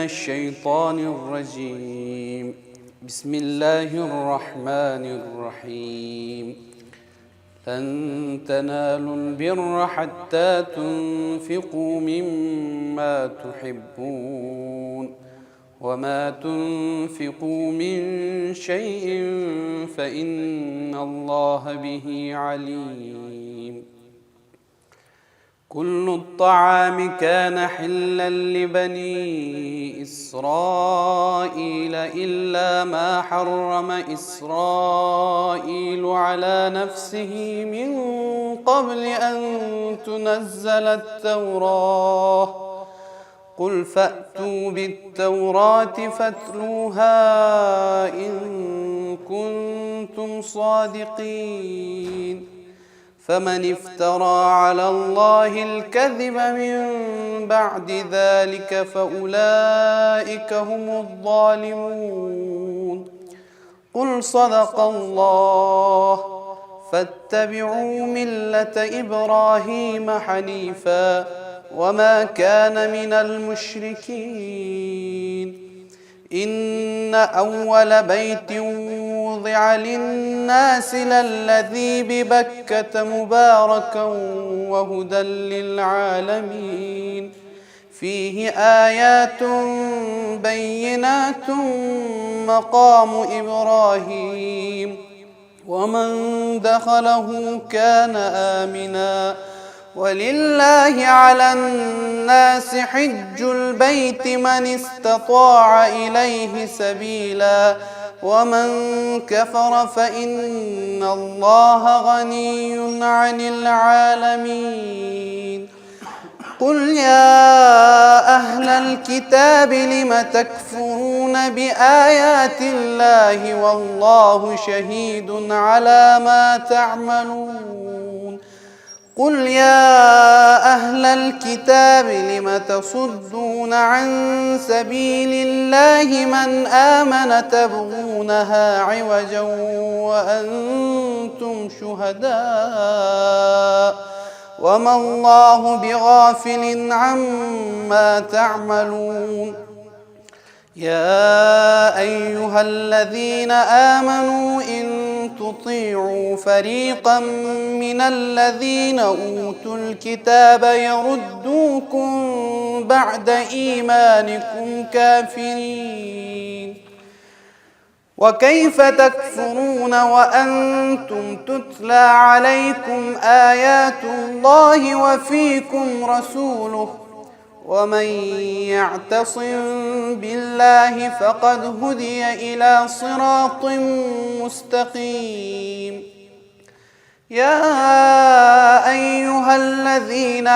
الشيطان الرجيم. بسم الله الرحمن الرحيم. لن تنالوا البر حتى تنفقوا مما تحبون وما تنفقوا من شيء فإن الله به عليم. كل الطعام كان حلا لبني إسرائيل إلا ما حرم إسرائيل على نفسه من قبل أن تنزل التوراة. قل فأتوا بالتوراة فاتلوها إن كنتم صادقين. فمن افترى على الله الكذب من بعد ذلك فأولئك هم الظالمون. قل صدق الله. فاتبعوا ملة إبراهيم حنيفا وما كان من المشركين. إن أول بيت وضع للناس للذي ببكة مباركا وهدى للعالمين. فيه آيات بينات مقام إبراهيم ومن دخله كان آمنا. ولله على الناس حج البيت من استطاع إليه سبيلا ومن كفر فإن الله غني عن العالمين. قل يا أهل الكتاب لم تكفرون بآيات الله والله شهيد على ما تعملون. قل يا أهل الكتاب لم تصدون عن سبيل الله من آمن تبغونها عوجا وأنتم شهداء وما الله بغافل عما تعملون. يا أيها الذين آمنوا إن تطيعوا فريقا من الذين أوتوا الكتاب يردوكم بعد إيمانكم كافرين. وكيف تكفرون وأنتم تتلى عليكم آيات الله وفيكم رسوله ومن يعتصم بالله فقد هدي إلى صراط مستقيم. يا أيها الذين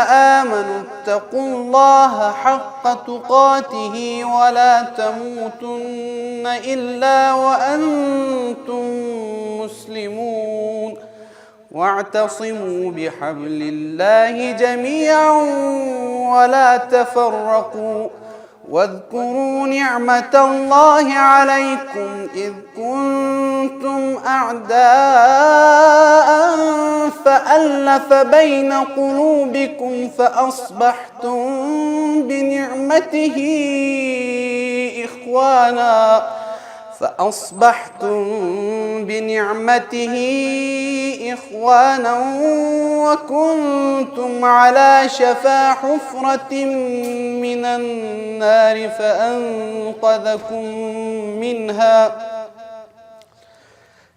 آمنوا اتقوا الله حق تقاته ولا تموتن إلا وأنتم مسلمون. واعتصموا بحبل الله جميعا ولا تفرقوا. واذكروا نعمة الله عليكم إذ كنتم أعداء فألف بين قلوبكم فأصبحتم بنعمته إخوانا وكنتم على شفا حفرة من النار فأنقذكم منها.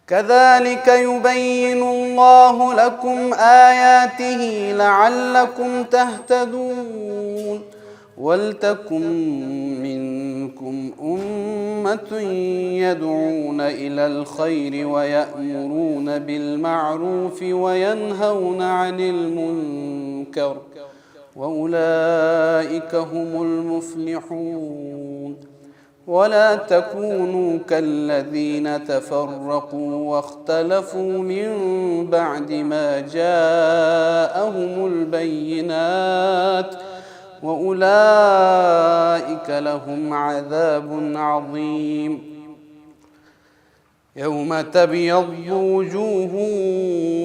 كذلك يبين الله لكم آياته لعلكم تهتدون. ولتكن منكم أمة يدعون إلى الخير ويأمرون بالمعروف وينهون عن المنكر وأولئك هم المفلحون. ولا تكونوا كالذين تفرقوا واختلفوا من بعد ما جاءهم البينات وأولئك لهم عذاب عظيم. يوم تبيض وجوه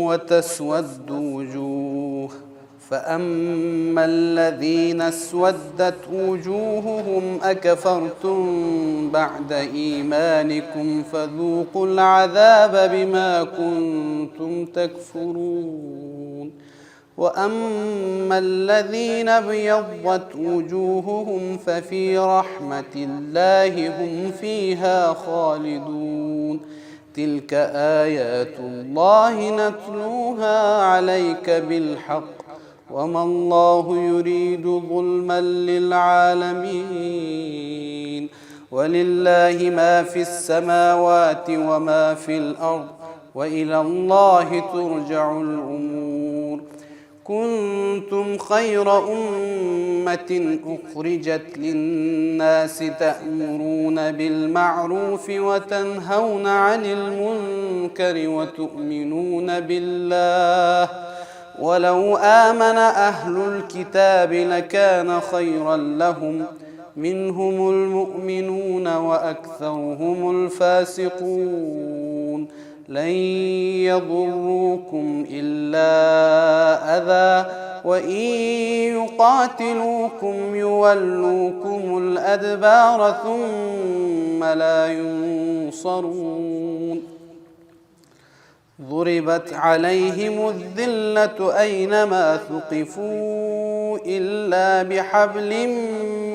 وتسود وجوه فأما الذين اسودت وجوههم أكفرتم بعد إيمانكم فذوقوا العذاب بما كنتم تكفرون. وأما الذين ابيضت وجوههم ففي رحمة الله هم فيها خالدون. تلك آيات الله نتلوها عليك بالحق وما الله يريد ظلما للعالمين. ولله ما في السماوات وما في الأرض وإلى الله ترجع الأمور. كنتم خير أمة أخرجت للناس تأمرون بالمعروف وتنهون عن المنكر وتؤمنون بالله ولو آمن أهل الكتاب لكان خيرا لهم منهم المؤمنون وأكثرهم الفاسقون. لن يضروكم إلا أذى وإن يقاتلوكم يولوكم الأدبار ثم لا ينصرون. ضربت عليهم الذلة أينما ثقفوا إلا بحبل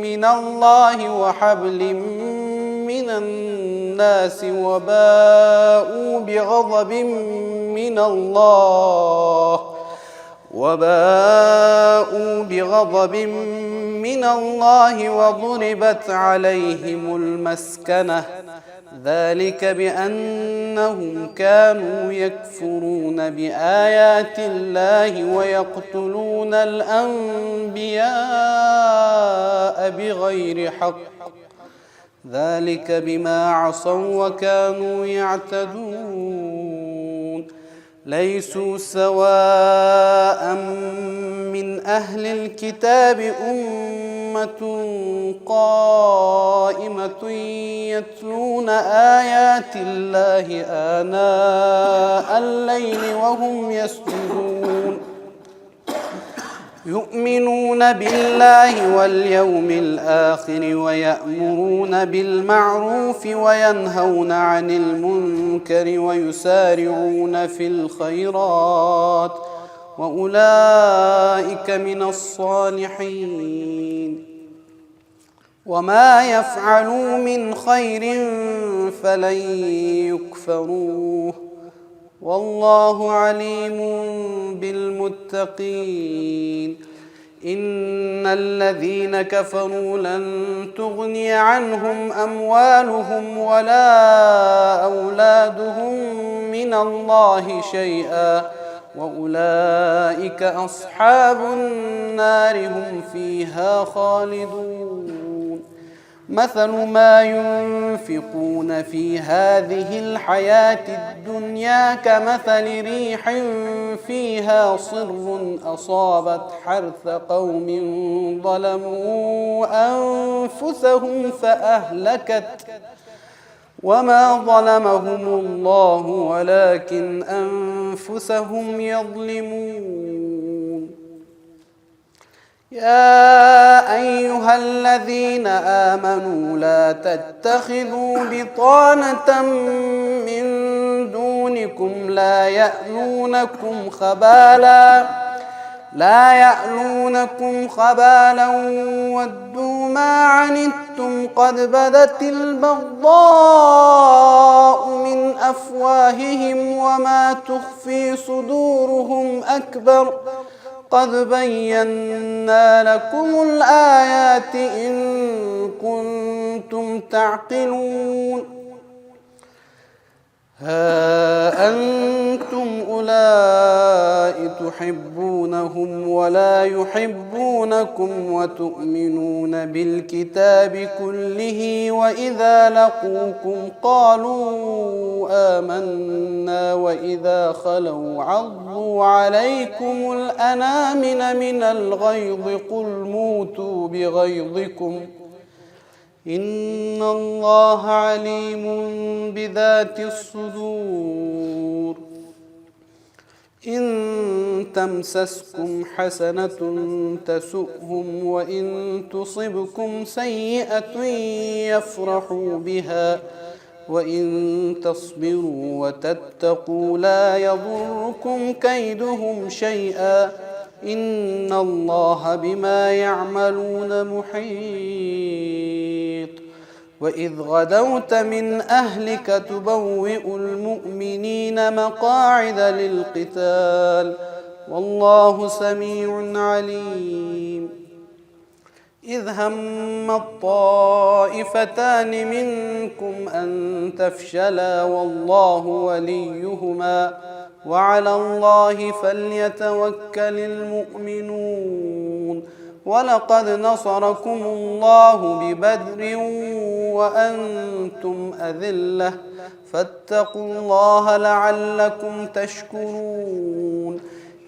من الله وحبل من الناس وباءوا بغضب من الله وضربت عليهم المسكنة ذلك بأنهم كانوا يكفرون بآيات الله ويقتلون الأنبياء بغير حق ذلك بما عصوا وكانوا يعتدون. ليسوا سواء من أهل الكتاب أمة قائمة يتلون آيات الله آناء الليل وهم يسجدون يؤمنون بالله واليوم الآخر ويأمرون بالمعروف وينهون عن المنكر ويسارعون في الخيرات وأولئك من الصالحين. وما يفعلوا من خير فلن يكفروه والله عليم بالمتقين. إن الذين كفروا لن تغني عنهم أموالهم ولا أولادهم من الله شيئا وأولئك أصحاب النار هم فيها خالدون. مثل ما ينفقون في هذه الحياة الدنيا كمثل ريح فيها صر أصابت حرث قوم ظلموا أنفسهم فأهلكت وما ظلمهم الله ولكن أنفسهم يظلمون. يا أيها الذين آمنوا لا تتخذوا بطانة من دونكم لا يألونكم خبالا ودوا ما عنتم قد بدت البغضاء من أفواههم وما تخفي صدورهم أكبر قد بينا لكم الآيات إن كنتم تعقلون. ها أنتم أولئك تحبونهم ولا يحبونكم وتؤمنون بالكتاب كله وإذا لقوكم قالوا آمنا وإذا خلوا عضوا عليكم الأنامل من الغيظ قل موتوا بغيظكم إن الله عليم بذات الصدور. إن تمسسكم حسنة تسؤهم وإن تصبكم سيئة يفرحوا بها وإن تصبروا وتتقوا لا يضركم كيدهم شيئا إن الله بما يعملون محيط. وإذ غدوت من أهلك تبوئ المؤمنين مقاعد للقتال والله سميع عليم. إذ هم الطائفتان منكم أن تفشلا والله وليهما وعلى الله فليتوكل المؤمنون. ولقد نصركم الله ببدر وأنتم أذلة فاتقوا الله لعلكم تشكرون.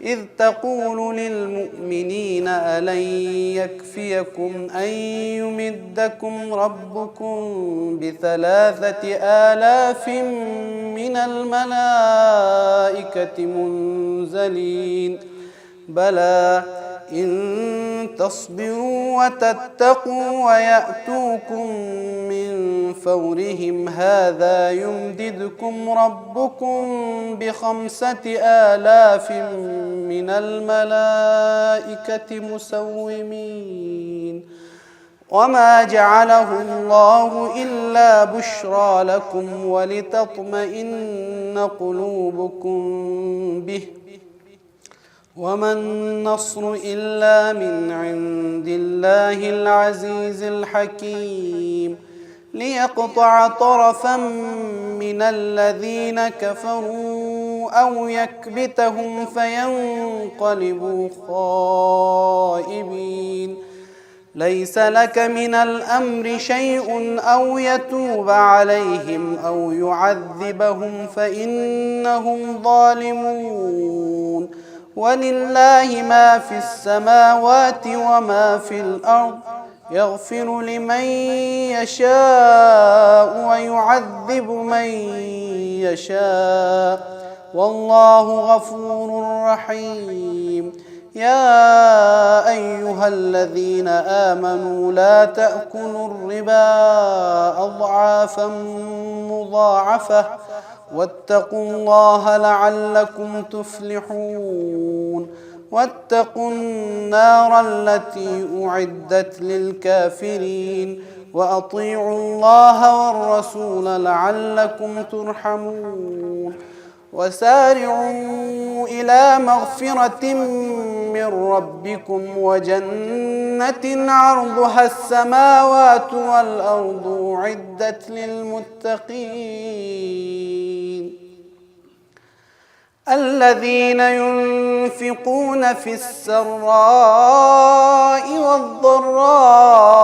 إذ تقول للمؤمنين ألن يكفيكم أن يمدكم ربكم ب3,000 من الملائكة منزلين بلى إن تصبروا وتتقوا ويأتوكم من فورهم هذا يمددكم ربكم ب5,000 من الملائكة مسومين. وما جعله الله إلا بشرى لكم ولتطمئن قلوبكم به وما النصر إلا من عند الله العزيز الحكيم ليقطع طرفا من الذين كفروا أو يكبتهم فينقلبوا خائبين. ليس لك من الأمر شيء أو يتوب عليهم أو يعذبهم فإنهم ظالمون. ولله ما في السماوات وما في الأرض يغفر لمن يشاء ويعذب من يشاء والله غفور رحيم. يا أيها الذين آمنوا لا تأكلوا الربا أضعافا مضاعفة واتقوا الله لعلكم تفلحون. واتقوا النار التي أعدت للكافرين وأطيعوا الله والرسول لعلكم ترحمون. وسارعوا إلى مغفرة من ربكم وجنة عرضها السماوات والأرض أعدت للمتقين الذين ينفقون في السراء والضراء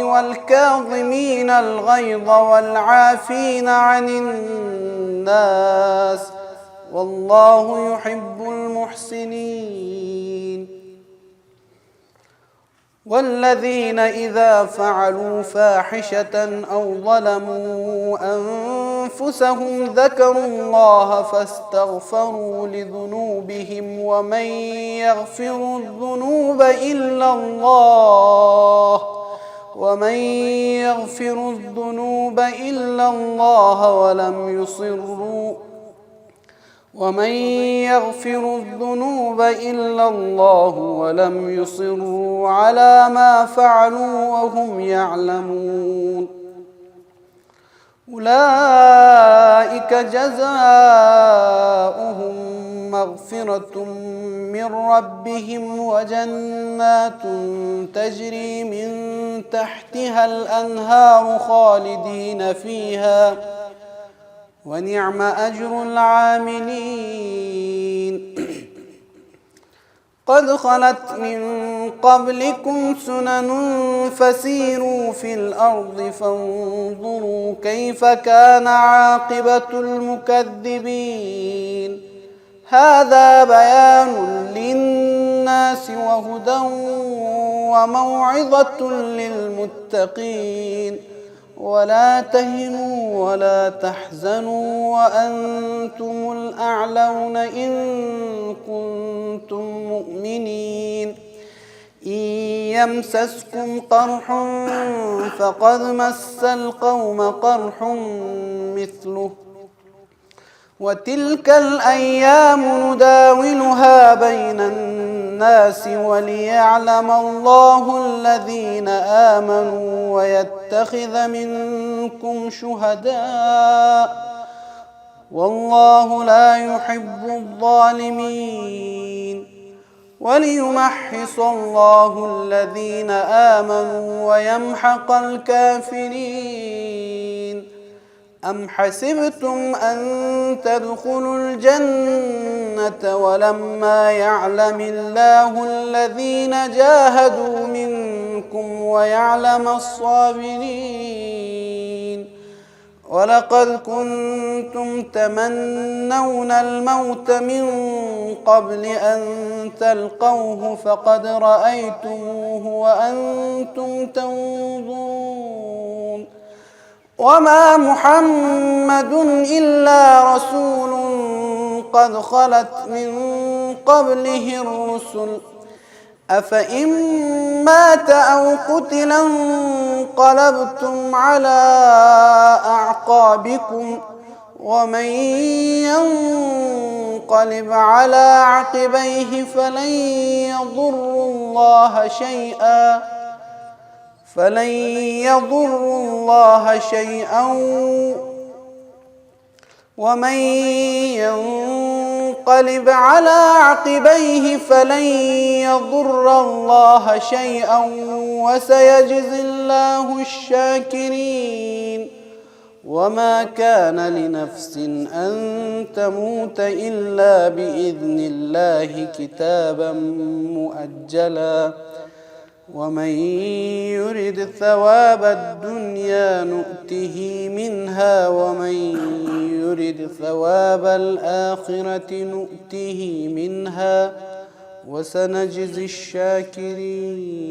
والكاظمين الغيظ والعافين عن الناس والله يحب المحسنين. والذين إذا فعلوا فاحشة أو ظلموا أنفسهم ذكروا الله فاستغفروا لذنوبهم ومن يغفر الذنوب إلا الله ولم يصروا على ما فعلوا وهم يعلمون. أولئك جزاؤهم مغفرة من ربهم وجنات تجري من تحتها الأنهار خالدين فيها ونعم أجر العاملين. قد خلت من قبلكم سنن فسيروا في الأرض فانظروا كيف كان عاقبة المكذبين. هذا بيان للناس وهدى وموعظة للمتقين ولا تهنوا ولا تحزنوا وأنتم الأعلون إن كنتم مؤمنين إن يمسسكم قرح فقد مس القوم قرح مثله وتلك الأيام نداولها بين الناس وليعلم الله الذين آمنوا ويتخذ منكم شهداء والله لا يحب الظالمين وليمحص الله الذين آمنوا ويمحق الكافرين أم حسبتم أن تدخلوا الجنة ولما يعلم الله الذين جاهدوا منكم ويعلم الصابرين ولقد كنتم تمنون الموت من قبل أن تلقوه فقد رأيتموه وأنتم تنظرون وما محمد إلا رسول قد خلت من قبله الرسل أفإن مات أو قتل انقلبتم على أعقابكم ومن ينقلب على عقبيه فلن يضر الله شيئا ومن ينقلب على عقبيه فلن يضر الله شيئا وسيجزي الله الشاكرين وما كان لنفس أن تموت إلا بإذن الله كتابا مؤجلا ومن يرد ثواب الدنيا نؤته منها ومن يرد ثواب الآخرة نؤته منها وسنجزي الشاكرين.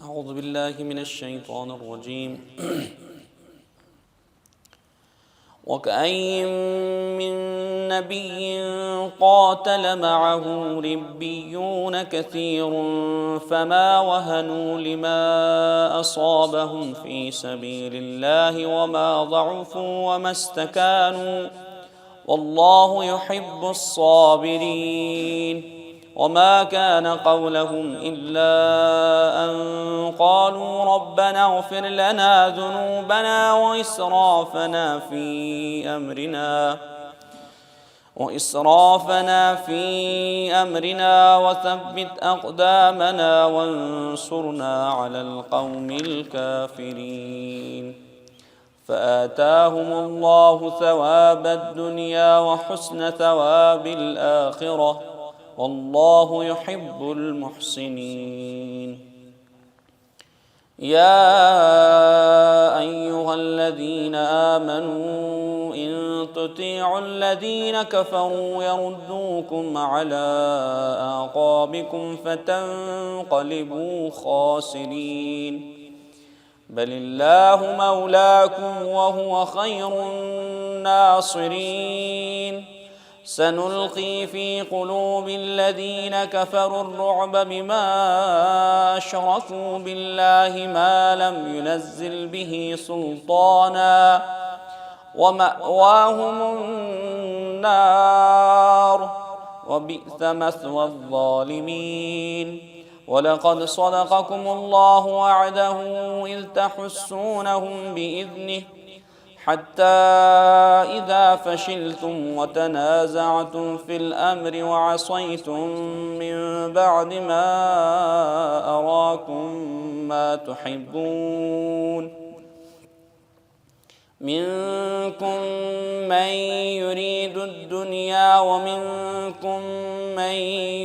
أعوذ بالله من الشيطان الرجيم. وكأين من نبي قاتل معه ربيون كثير فما وهنوا لما أصابهم في سبيل الله وما ضعفوا وما استكانوا والله يحب الصابرين وما كان قولهم إلا أن قالوا ربنا اغفر لنا ذنوبنا وإسرافنا في أمرنا وثبت أقدامنا وانصرنا على القوم الكافرين فآتاهم الله ثواب الدنيا وحسن ثواب الآخرة والله يحب المحسنين. يا أيها الذين آمنوا إن تطيعوا الذين كفروا يردوكم على أعقابكم فتنقلبوا خاسرين بل الله مولاكم وهو خير الناصرين. سنلقي في قلوب الذين كفروا الرعب بما أشركوا بالله ما لم ينزل به سلطانا ومأواهم النار وبئس مثوى الظالمين. ولقد صدقكم الله وعده إذ تحسونهم بإذنه حتى إذا فشلتم وتنازعتم في الأمر وعصيتم من بعد ما أراكم ما تحبون منكم من يريد الدنيا ومنكم من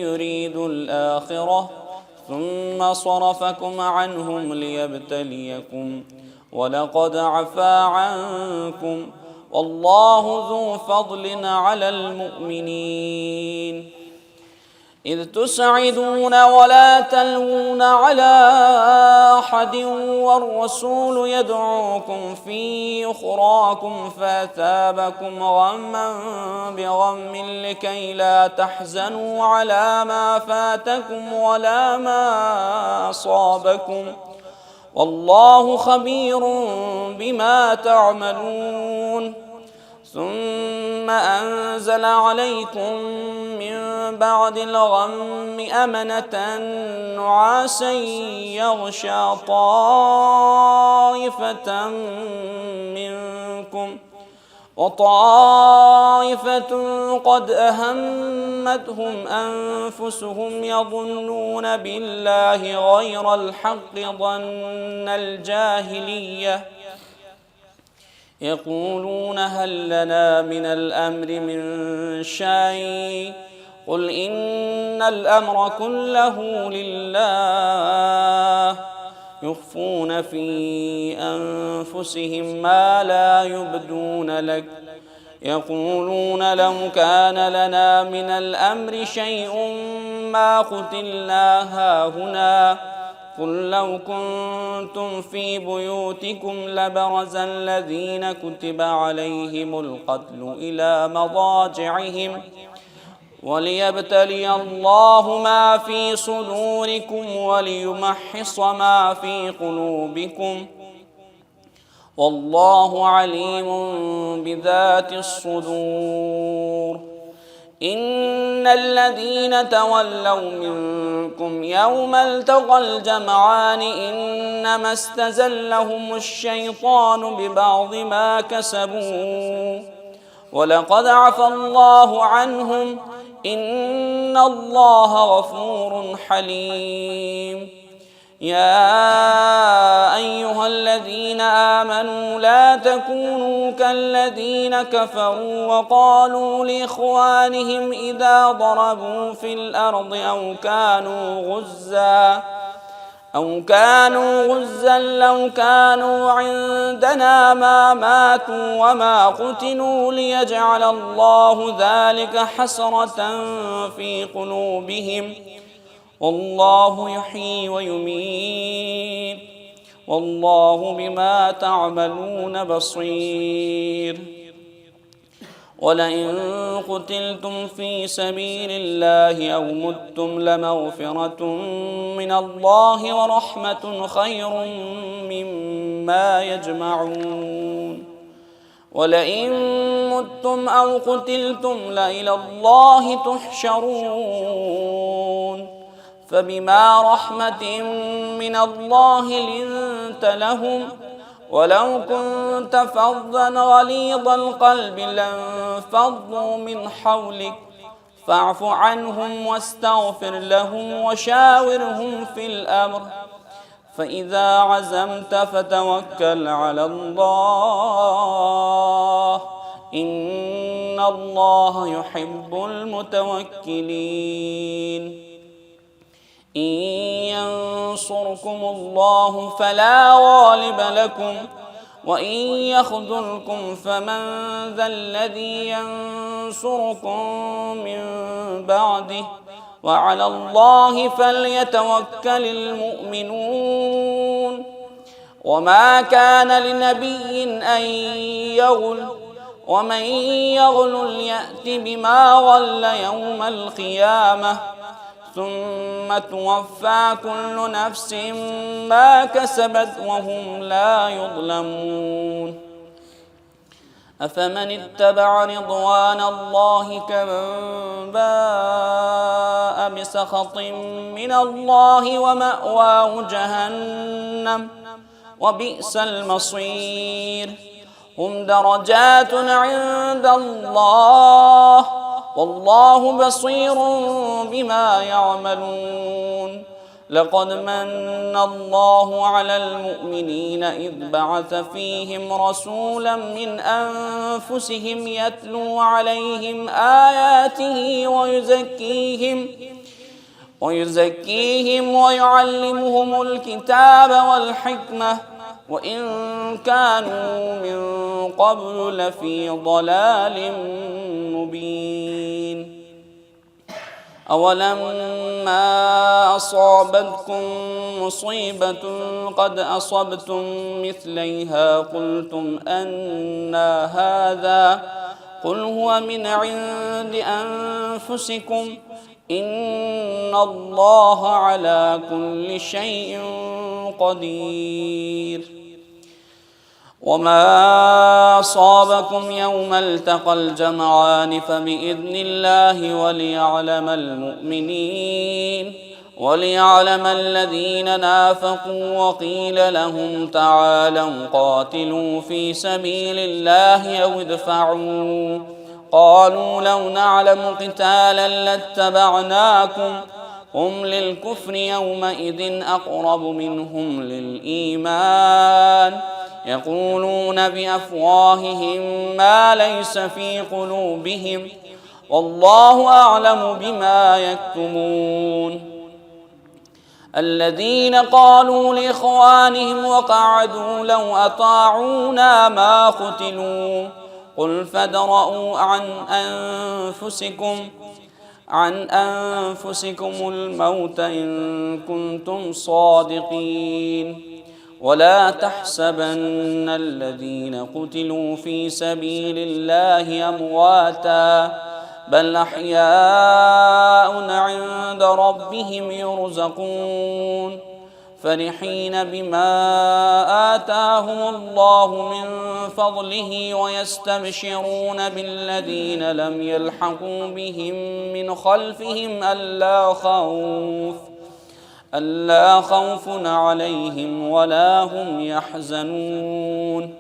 يريد الآخرة ثم صرفكم عنهم ليبتليكم ولقد عفا عنكم والله ذو فضل على المؤمنين. إذ تسعدون ولا تلوون على أحد والرسول يدعوكم في أخراكم فأثابكم غما بغم لكي لا تحزنوا على ما فاتكم ولا ما أصابكم والله خبير بما تعملون. ثم أنزل عليكم من بعد الغم أمنة نعاسا يغشى طائفة منكم وطائفة قد أهمتهم أنفسهم يظنون بالله غير الحق ظن الجاهلية يقولون هل لنا من الأمر من شيء قل إن الأمر كله لله يخفون في أنفسهم ما لا يبدون لك يقولون لو كان لنا من الأمر شيء ما قتلنا هاهنا قل لو كنتم في بيوتكم لبرز الذين كتب عليهم القتل إلى مضاجعهم وليبتلي الله ما في صدوركم وليمحص ما في قلوبكم والله عليم بذات الصدور. إن الذين تولوا منكم يوم التقى الجمعان إنما استزلهم الشيطان ببعض ما كسبوا ولقد عفى الله عنهم إن الله غفور حليم. يا أيها الذين آمنوا لا تكونوا كالذين كفروا وقالوا لإخوانهم إذا ضربوا في الأرض أو كانوا غزا لو كانوا عندنا ما ماتوا وما قتلوا ليجعل الله ذلك حسرة في قلوبهم والله يحيي ويميت والله بما تعملون بصير. ولئن قتلتم في سبيل الله أو متم لمغفرة من الله ورحمة خير مما يجمعون. ولئن متم أو قتلتم لإلى الله تحشرون. فبما رحمة من الله لنت لهم ولو كنت فظا غليظ القلب لانفضوا من حولك فاعف عنهم واستغفر لهم وشاورهم في الأمر فإذا عزمت فتوكل على الله إن الله يحب المتوكلين. إن ينصركم الله فلا غالب لكم وإن يخذلكم فمن ذا الذي ينصركم من بعده وعلى الله فليتوكل المؤمنون. وما كان لنبي أن يغل ومن يغل يأت بما غل يوم القيامة ثم توفى كل نفس ما كسبت وهم لا يظلمون. أفمن اتبع رضوان الله كمن باء بسخط من الله ومأواه جهنم وبئس المصير. هم درجات عند الله والله بصير بما يعملون. لقد من الله على المؤمنين إذ بعث فيهم رسولا من أنفسهم يتلو عليهم آياته ويزكيهم ويعلمهم الكتاب والحكمة وإن كانوا من قبل لفي ضلال مبين. أولما أصابتكم مصيبة قد أصبتم مثليها قلتم أنى هذا قل هو من عند أنفسكم إن الله على كل شيء قدير. وما أصابكم يوم التقى الجمعان فبإذن الله وليعلم الذين نافقوا وقيل لهم تعالوا قاتلوا في سبيل الله أو ادفعوا قالوا لو نعلم قتالا لاتبعناكم هم للكفر يومئذ أقرب منهم للإيمان يقولون بأفواههم ما ليس في قلوبهم والله أعلم بما يكتمون. الذين قالوا لإخوانهم وقعدوا لو أطاعونا ما قتلوا قل فادرءوا عن أنفسكم الموت إن كنتم صادقين. ولا تحسبن الذين قتلوا في سبيل الله أمواتا بل أحياء عند ربهم يرزقون فرحين بما آتاهم الله من فضله ويستبشرون بالذين لم يلحقوا بهم من خلفهم ألا خوف عليهم ولا هم يحزنون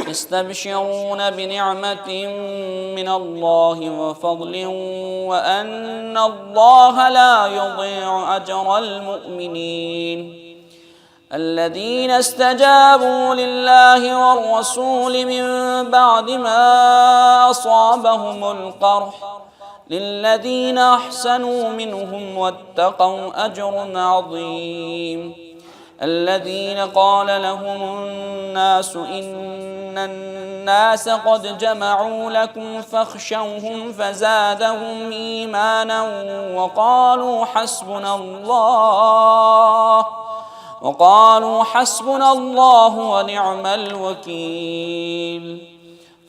يستبشرون بنعمة من الله وفضل وأن الله لا يضيع أجر المؤمنين. الذين استجابوا لله والرسول من بعد ما أصابهم القرح للذين أحسنوا منهم واتقوا أجر عظيم. الذين قال لهم الناس إن الناس قد جمعوا لكم فاخشوهم فزادهم إيمانا وقالوا حسبنا الله ونعم الوكيل.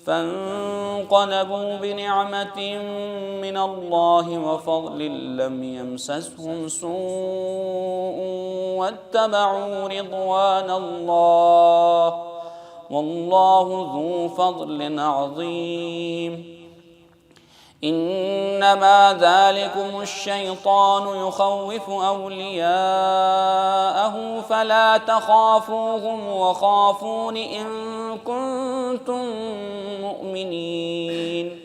فانقلبوا بنعمة من الله وفضل لم يمسسهم سوء واتبعوا رضوان الله والله ذو فضل عظيم. إنما ذلكم الشيطان يخوف أولياءه فلا تخافوهم وخافون إن كنتم مؤمنين.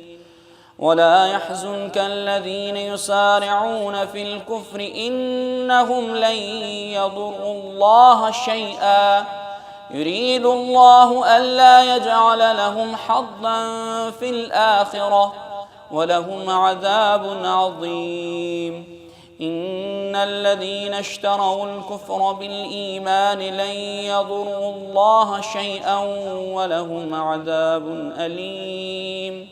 ولا يحزنك الذين يسارعون في الكفر إنهم لن يضروا الله شيئا يريد الله ألا يجعل لهم حظا في الآخرة ولهم عذاب عظيم. إن الذين اشتروا الكفر بالإيمان لن يضروا الله شيئا ولهم عذاب أليم.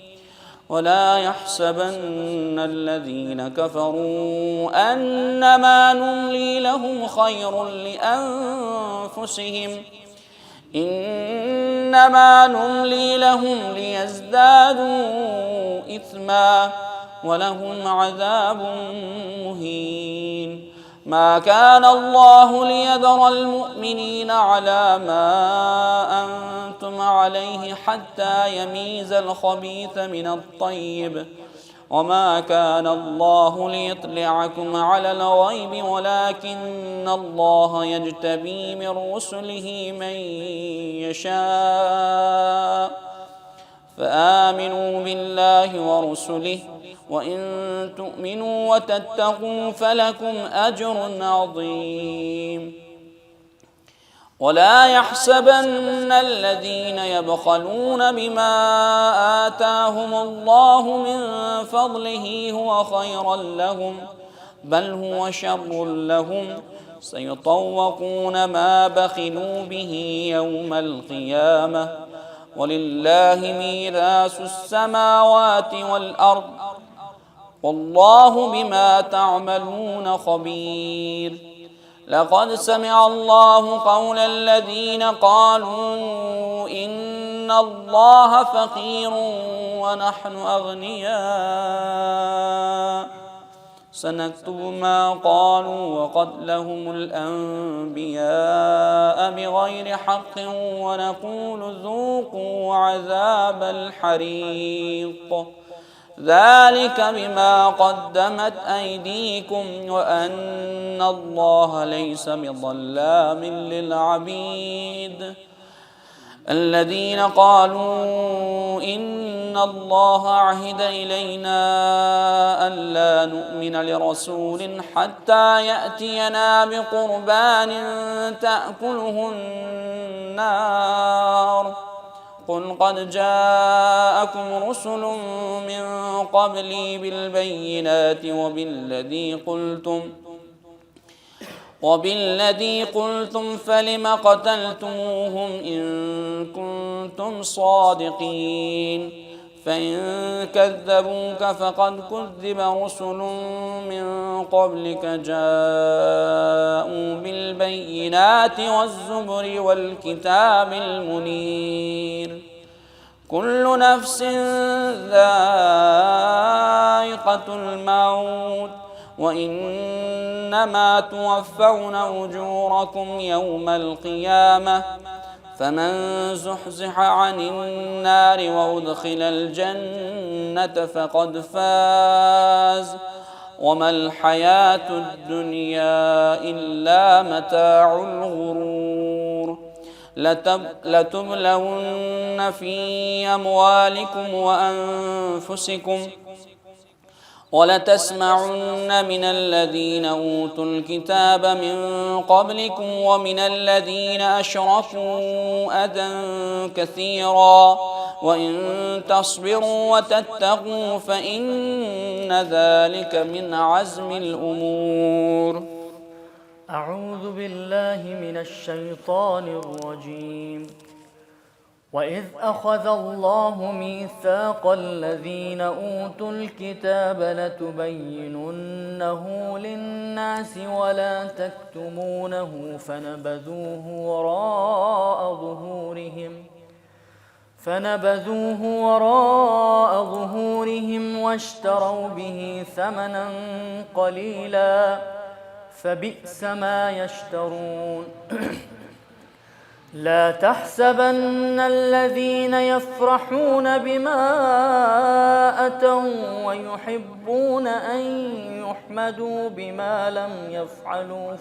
ولا يحسبن الذين كفروا أنما نملي لهم خير لأنفسهم إنما نملي لهم ليزدادوا إثما ولهم عذاب مهين. ما كان الله ليذر المؤمنين على ما أنتم عليه حتى يميز الخبيث من الطيب وما كان الله ليطلعكم على الغيب ولكن الله يجتبي من رسله من يشاء فآمنوا بالله ورسله وإن تؤمنوا وتتقوا فلكم أجر عظيم. ولا يحسبن الذين يبخلون بما آتاهم الله من فضله هو خيرا لهم بل هو شر لهم سيطوقون ما بخلوا به يوم القيامة ولله ميراث السماوات والأرض والله بما تعملون خبير. لقد سمع الله قول الذين قالوا إن الله فقير ونحن أغنياء سنكتب ما قالوا وقتلهم الأنبياء بغير حق ونقول ذوقوا عذاب الحريق ذلك بما قدمت أيديكم وأن الله ليس بظلام للعبيد. الذين قالوا إن الله عهد إلينا ألا نؤمن لرسول حتى يأتينا بقربان تأكله النار قل قد جاءكم رسل من قبلي بالبينات وبالذي قلتم فلم قتلتموهم إن كنتم صادقين فإن كذبوك فقد كذب رسل من قبلك جاءوا بالبينات والزبر والكتاب المنير كل نفس ذائقة الموت وإنما توفون أجوركم يوم القيامة فمن زحزح عن النار وأدخل الجنة فقد فاز وما الحياة الدنيا إلا متاع الغرور. لتبلون في أموالكم وأنفسكم ولتسمعن من الذين أوتوا الكتاب من قبلكم ومن الذين أشركوا أذى كثيرا وإن تصبروا وتتقوا فإن ذلك من عزم الأمور. أعوذ بالله من الشيطان الرجيم. وإذ أخذ الله ميثاق الذين أوتوا الكتاب لتبيننه للناس ولا تكتمونه فنبذوه وراء ظهورهم واشتروا به ثمنا قليلا فبئس ما يشترون. لا تحسبن الذين يفرحون بما أتوا ويحبون أن يحمدوا بما لم يفعلوا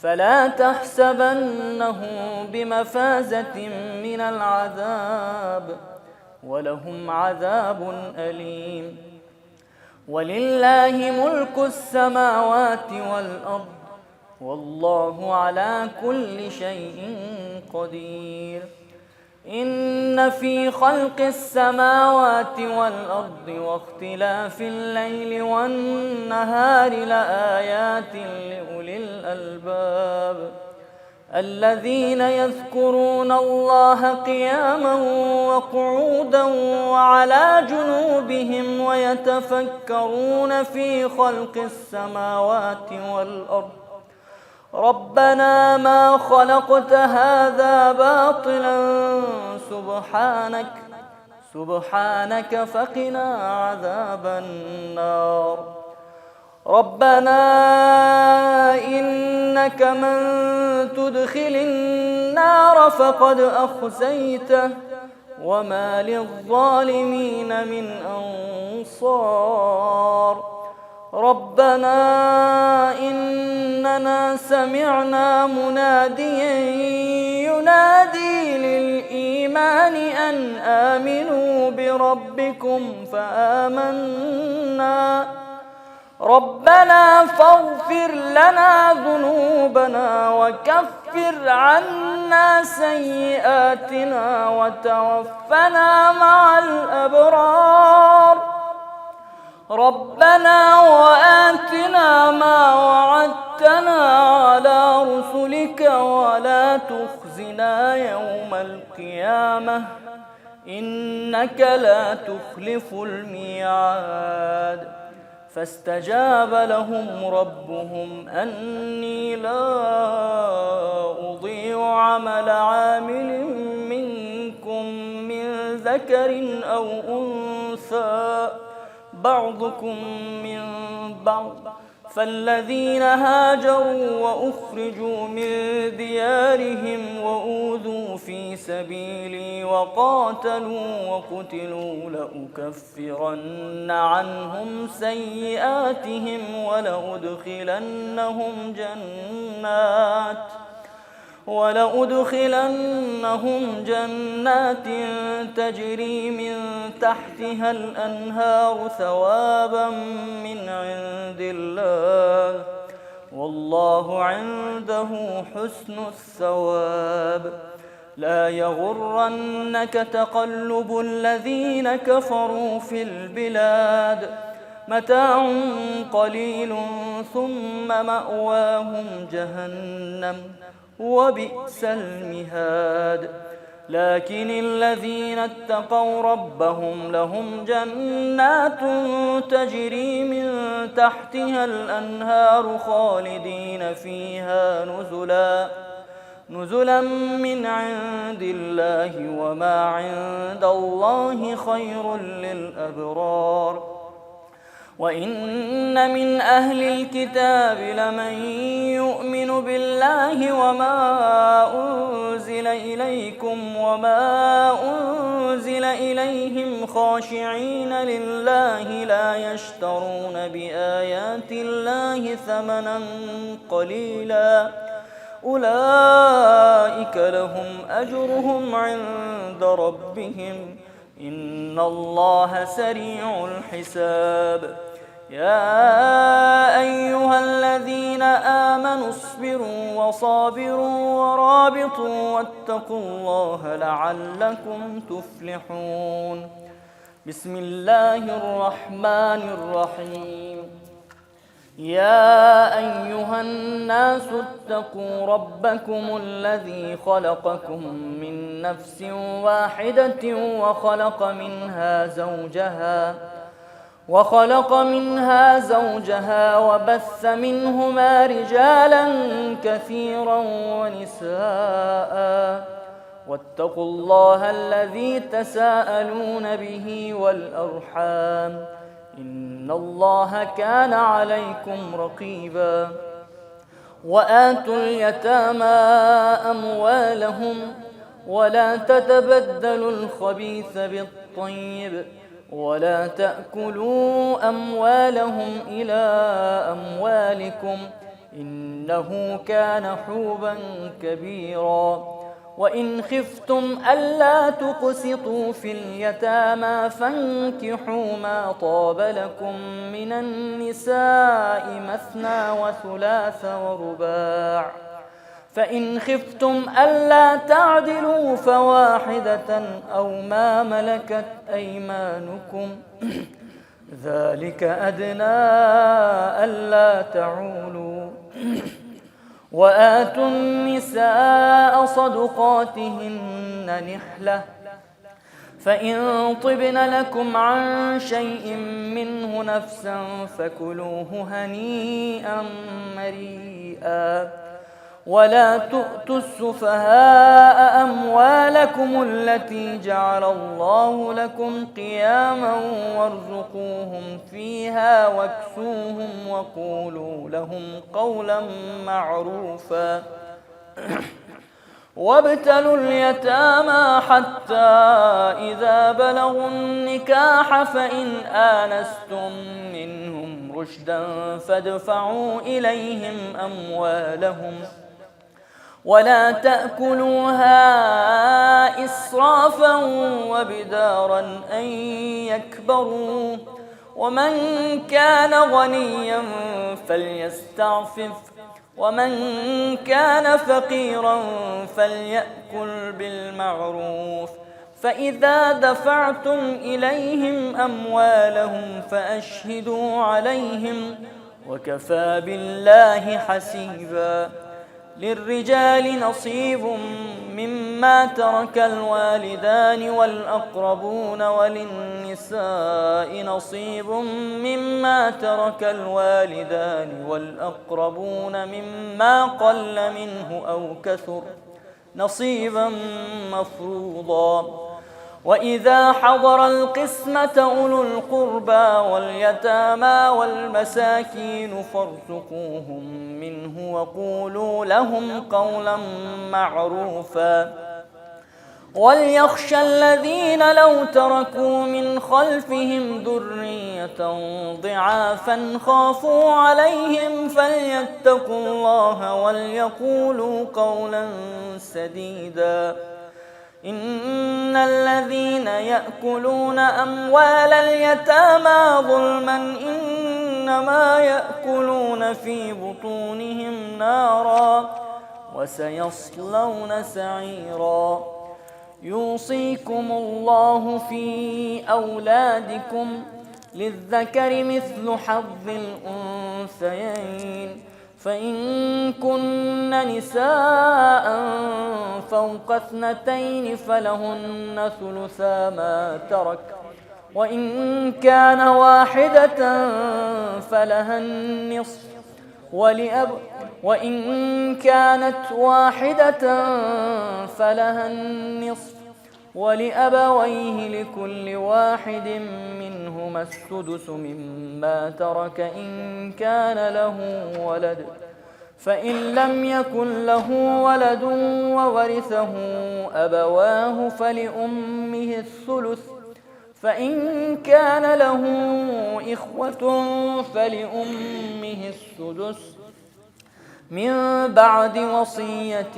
فلا تحسبنهم بمفازة من العذاب ولهم عذاب أليم. ولله ملك السماوات والأرض والله على كل شيء قدير. إن في خلق السماوات والأرض واختلاف الليل والنهار لآيات لأولي الألباب الذين يذكرون الله قياما وقعودا وعلى جنوبهم ويتفكرون في خلق السماوات والأرض ربنا ما خلقت هذا باطلا سبحانك فقنا عذاب النار. ربنا إنك من تدخل النار فقد أخزيته وما للظالمين من أنصار. ربنا إننا سمعنا مناديا ينادي للإيمان أن آمنوا بربكم فآمنا. ربنا فاغفر لنا ذنوبنا وكفر عنا سيئاتنا وتوفنا مع الأبرار. ربنا وآتنا ما وعدتنا على رسلك ولا تخزنا يوم القيامة إنك لا تخلف الميعاد فاستجاب لهم ربهم أني لا أضيع عمل عامل منكم من ذكر أو أنثى بعضكم من بعض فالذين هاجروا وأخرجوا من ديارهم وأوذوا في سبيلي وقاتلوا وقتلوا لأكفرن عنهم سيئاتهم ولأدخلنهم جنات تجري من تحتها الأنهار ثوابا من عند الله والله عنده حسن الثواب لا يغرنك تقلب الذين كفروا في البلاد متاع قليل ثم مأواهم جهنم وبئس المهاد لكن الذين اتقوا ربهم لهم جنات تجري من تحتها الأنهار خالدين فيها نزلا من عند الله وما عند الله خير للأبرار وإن من أهل الكتاب لمن يؤمن بالله وما أنزل إليكم وما أنزل إليهم خاشعين لله لا يشترون بآيات الله ثمنا قليلا أولئك لهم أجرهم عند ربهم إن الله سريع الحساب يا أيها الذين آمنوا اصبروا وصابروا ورابطوا واتقوا الله لعلكم تفلحون بسم الله الرحمن الرحيم يا أيها الناس اتقوا ربكم الذي خلقكم من نفس واحدة وخلق منها زوجها وبث منهما رجالا كثيرا ونساء واتقوا الله الذي تساءلون به والأرحام إن الله كان عليكم رقيبا وآتوا اليتامى أموالهم ولا تتبدلوا الخبيث بالطيب ولا تأكلوا أموالهم إلى أموالكم إنه كان حوبا كبيرا وإن خفتم ألا تقسطوا في اليتامى فانكحوا ما طاب لكم من النساء مثنى وثلاث ورباع فإن خفتم ألا تعدلوا فواحدة أو ما ملكت أيمانكم ذلك أدنى ألا تعولوا وآتوا النساء صدقاتهن نحلة فإن طبن لكم عن شيء منه نفسا فكلوه هنيئا مريئا ولا تؤتوا السفهاء أموالكم التي جعل الله لكم قياما وارزقوهم فيها واكسوهم وقولوا لهم قولا معروفا وابتلوا اليتامى حتى إذا بلغوا النكاح فإن آنستم منهم رشدا فادفعوا إليهم أموالهم ولا تأكلوها إسرافا وبدارا أن يكبروا ومن كان غنيا فليستعفف ومن كان فقيرا فليأكل بالمعروف فإذا دفعتم إليهم أموالهم فأشهدوا عليهم وكفى بالله حسيبا للرجال نصيب مما ترك الوالدان والأقربون وللنساء نصيب مما ترك الوالدان والأقربون مما قل منه أو كثر نصيبا مفروضا. وإذا حضر القسمة أولو القربى واليتامى والمساكين فارزقوهم منه وقولوا لهم قولا معروفا. وليخشى الذين لو تركوا من خلفهم ذرية ضعافا خافوا عليهم فليتقوا الله وليقولوا قولا سديدا. إن الذين يأكلون أموال اليتامى ظلما إنما يأكلون في بطونهم نارا وسيصلون سعيرا. يوصيكم الله في أولادكم للذكر مثل حظ الأنثيين، فإن كن نساء فوق 2 فلهن ثلثا ما ترك، وإن كان واحدة فلها النصف، وإن كانت واحدة فلها النصف، ولأبويه لكل واحد منهما السدس مما ترك إن كان له ولد، فإن لم يكن له ولد وورثه أبواه فلأمه الثلث، فإن كان له إخوة فلأمه السدس من بعد وصية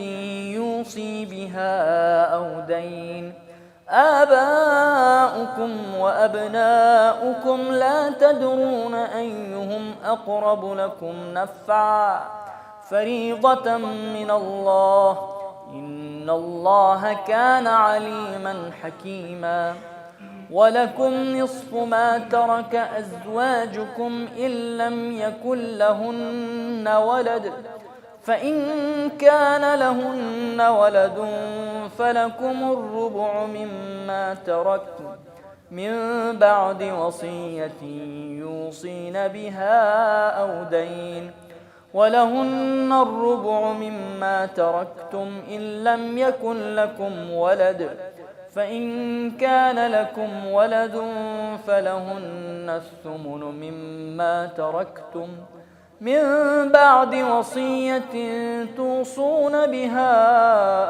يوصي بها أو دين. آباؤكم وأبناؤكم لا تدرون أيهم أقرب لكم نفعا فريضة من الله إن الله كان عليما حكيما. ولكم نصف ما ترك أزواجكم إن لم يكن لهن ولد، فإن كان لهن ولد فلكم الربع مما تركتم من بعد وصية يوصين بها أو دين، ولهن الربع مما تركتم إن لم يكن لكم ولد، فإن كان لكم ولد فلهن الثمن مما تركتم من بعد وصية توصون بها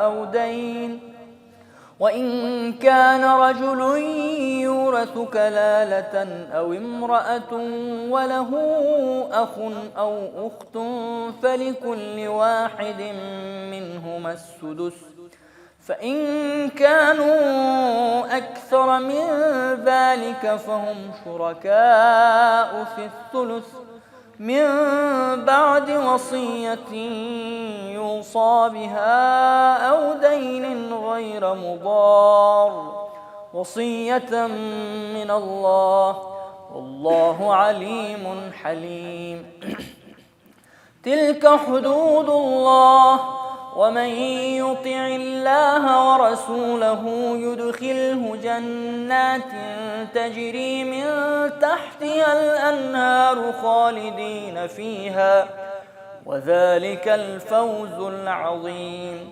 أو دين. وإن كان رجل يورث كلالة أو امرأة وله أخ أو أخت فلكل واحد منهما السدس، فإن كانوا أكثر من ذلك فهم شركاء في الثلث من بعد وصية يوصى بها أو دين غير مضار، وصية من الله والله عليم حليم. تلك حدود الله ومن يطع الله ورسوله يدخله جنات تجري من تحتها الأنهار خالدين فيها وذلك الفوز العظيم.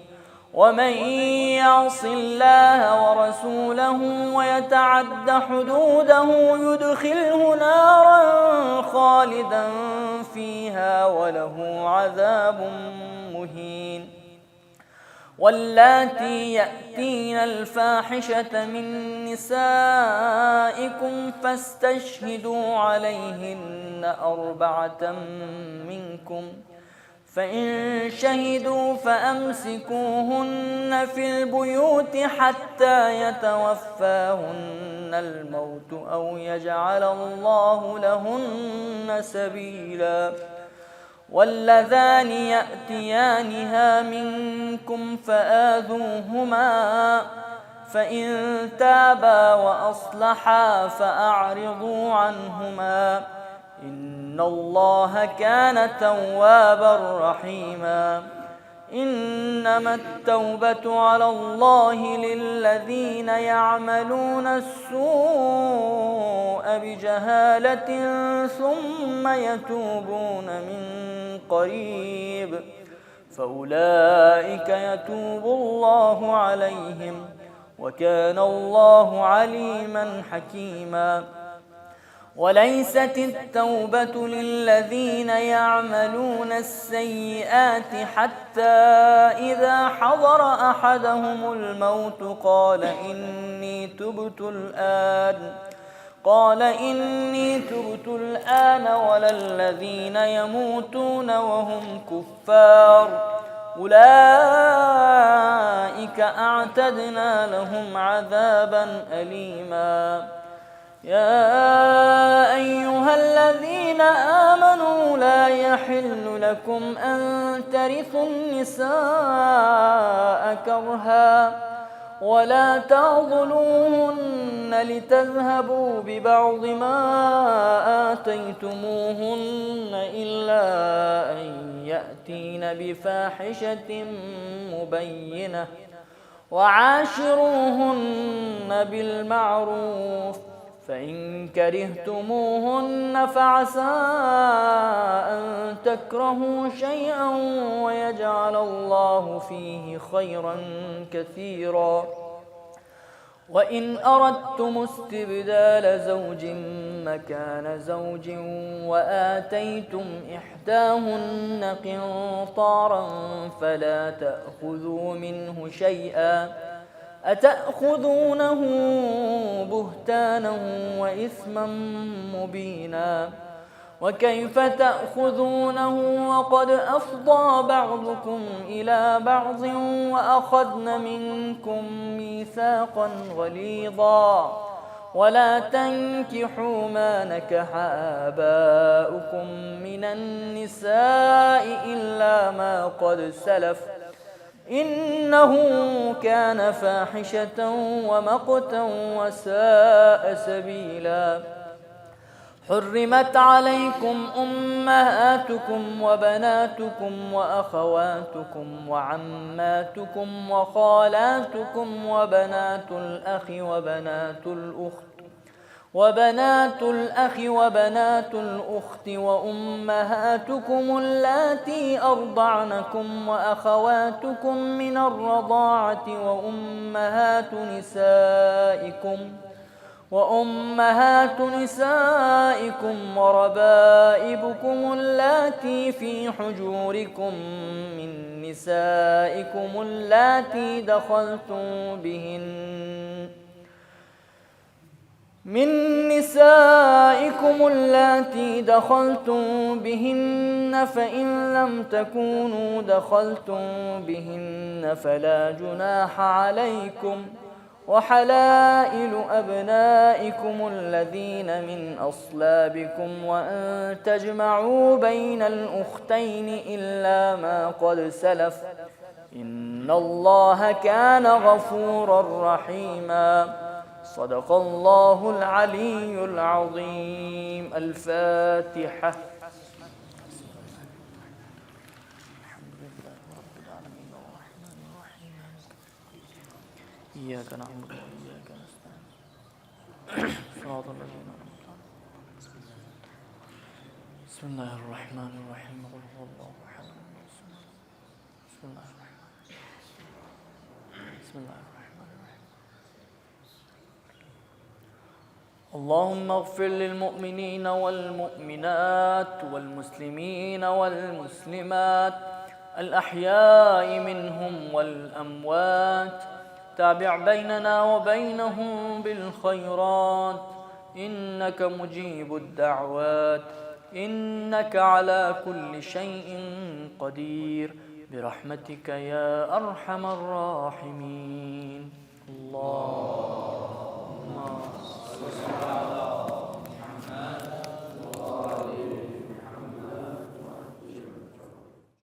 ومن يعص الله ورسوله ويتعد حدوده يدخله نارا خالدا فيها وله عذاب مهين. واللاتي يأتين الفاحشة من نسائكم فاستشهدوا عليهن 4 منكم، فإن شهدوا فأمسكوهن في البيوت حتى يتوفاهن الموت أو يجعل الله لهن سبيلا. واللذان يأتيانها منكم فآذوهما، فإن تابا وأصلحا فأعرضوا عنهما إن الله كان توابا رحيما. إنما التوبة على الله للذين يعملون السوء بجهالة ثم يتوبون من قريب فأولئك يتوب الله عليهم وكان الله عليما حكيما. وليست التوبة للذين يعملون السيئات حتى إذا حضر أحدهم الموت قال إني تبت الآن ولا الذين يموتون وهم كفار أولئك أعتدنا لهم عذابا أليما. يا أيها الذين آمنوا لا يحل لكم أن ترثوا النساء كرها ولا تعضلوهن لتذهبوا ببعض ما آتيتموهن إلا أن يأتين بفاحشة مبينة وعاشروهن بالمعروف فإن كرهتموهن فعسى أن تكرهوا شيئا ويجعل الله فيه خيرا كثيرا. وإن أردتم استبدال زوج مكان زوج وآتيتم إحداهن قنطارا فلا تأخذوا منه شيئا أتأخذونه بهتانا وإثما مبينا. وكيف تأخذونه وقد أفضى بعضكم إلى بعض وأخذن منكم ميثاقا غليظا. ولا تنكحوا ما نكح آباؤكم من النساء إلا ما قد سلف إنه كان فاحشة ومقتا وساء سبيلا. حرمت عليكم أمهاتكم وبناتكم وأخواتكم وعماتكم وخالاتكم وبنات الأخ وبنات الأخت وأمهاتكم اللاتي أرضعنكم وأخواتكم من الرضاعة وأمهات نسائكم وربائبكم اللاتي في حجوركم من نسائكم اللاتي دخلتم بهن فإن لم تكونوا دخلتم بهن فلا جناح عليكم. وحلائل أبنائكم الذين من أصلابكم وأن تجمعوا بين الأختين إلا ما قد سلف إن الله كان غفورا رحيما. صدق الله العلي العظيم. الفاتحة. إياك نعبد وإياك نستعين صراط الذين أنعمت عليهم. بسم الله الرحمن الرحيم. قل هو الله أحد. بسم الله الرحمن الرحيم. اللهم اغفر للمؤمنين والمؤمنات والمسلمين والمسلمات الأحياء منهم والأموات. تابع بيننا وبينهم بالخيرات إنك مجيب الدعوات إنك على كل شيء قدير برحمتك يا أرحم الراحمين. الله